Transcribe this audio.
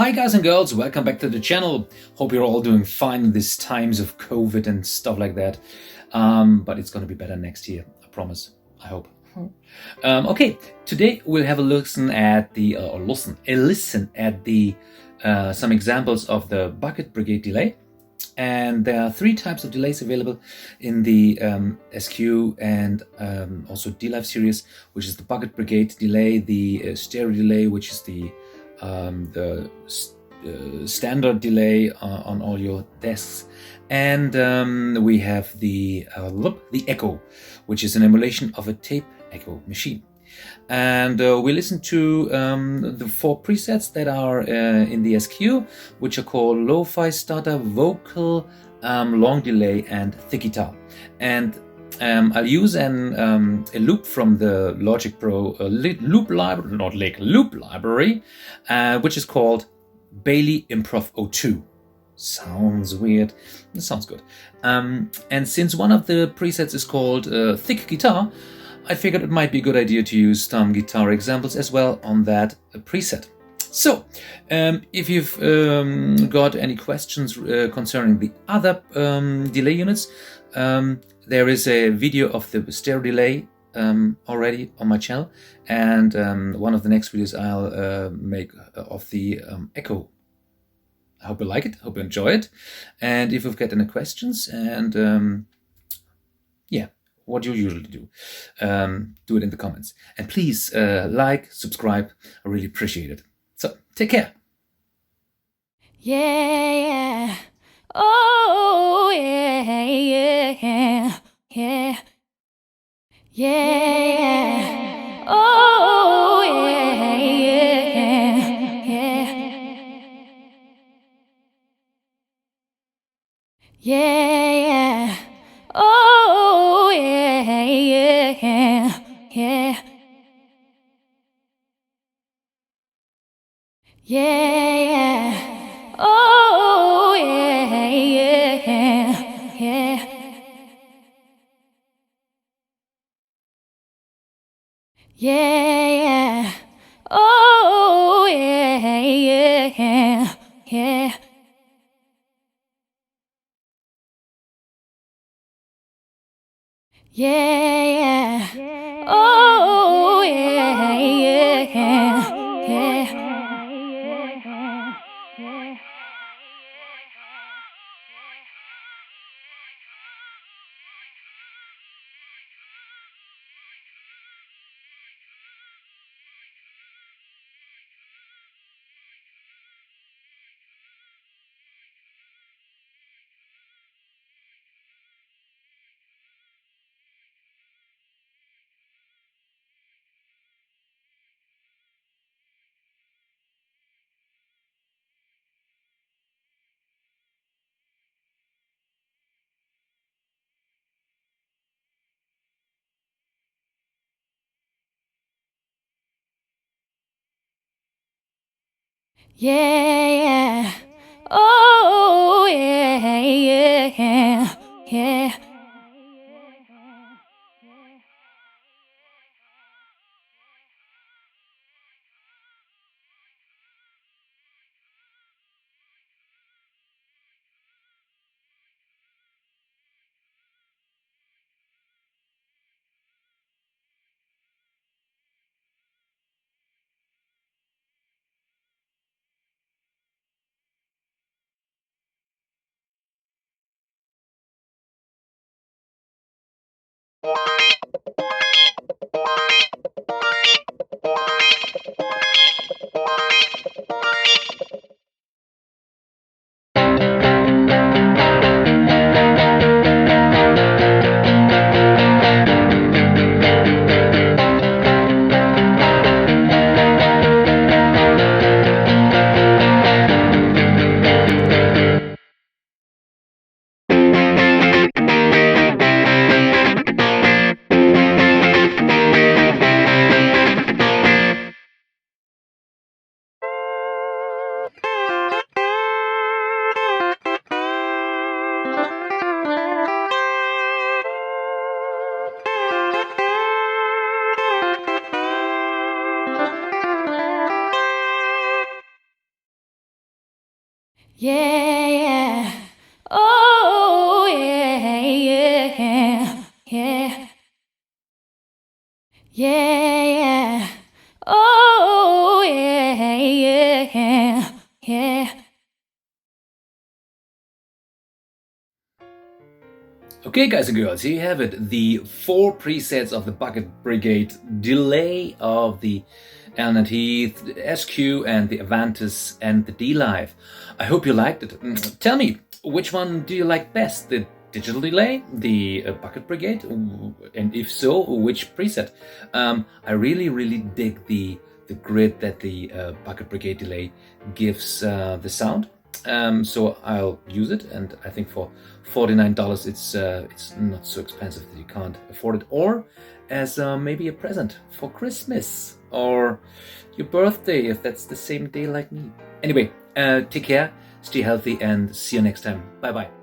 Hi guys and girls, welcome back to the channel. Hope you're all doing fine in these times of COVID and stuff like that. But it's gonna be better next year, I promise. I hope. Okay, today we'll have a listen at the some examples of the Bucket Brigade Delay. And there are three types of delays available in the SQ and also D-Live series, which is the Bucket Brigade Delay, the stereo delay, which is the standard delay on all your desks, and we have the echo, which is an emulation of a tape echo machine. And we listen to the four presets that are in the SQ, which are called LoFi Stutter, Vocal, Long Delay, and Thick Guitar. And I'll use a loop from the Logic Pro loop library, which is called Bailey Improv 02. Sounds weird. It sounds good. And since one of the presets is called Thick Guitar, I figured it might be a good idea to use some guitar examples as well on that preset. So, if you've got any questions concerning the other delay units, there is a video of the stereo delay already on my channel, and one of the next videos I'll make of the echo. I hope you like it, hope you enjoy it, and if you've got any questions, and yeah, what you usually do it in the comments. And please like, subscribe, I really appreciate it. So, take care. Yeah, oh yeah, yeah, yeah, yeah, oh yeah, yeah, yeah, oh yeah, yeah, yeah, oh yeah, yeah. Yeah, oh yeah, yeah. Yeah, oh yeah, yeah. Yeah, oh yeah, yeah. Okay, guys and girls, here you have it. The 4 presets of the Bucket Brigade Delay of the Allen&Heath, the SQ, and the Avantis, and the D-Live. I hope you liked it. Tell me, which one do you like best? The digital delay, the Bucket Brigade, and if so, which preset? I really dig the grid that the Bucket Brigade Delay gives the sound. So I'll use it, and I think for $49 it's not so expensive that you can't afford it, or as maybe a present for Christmas or your birthday if that's the same day like me. Anyway, take care, stay healthy, and see you next time. Bye bye.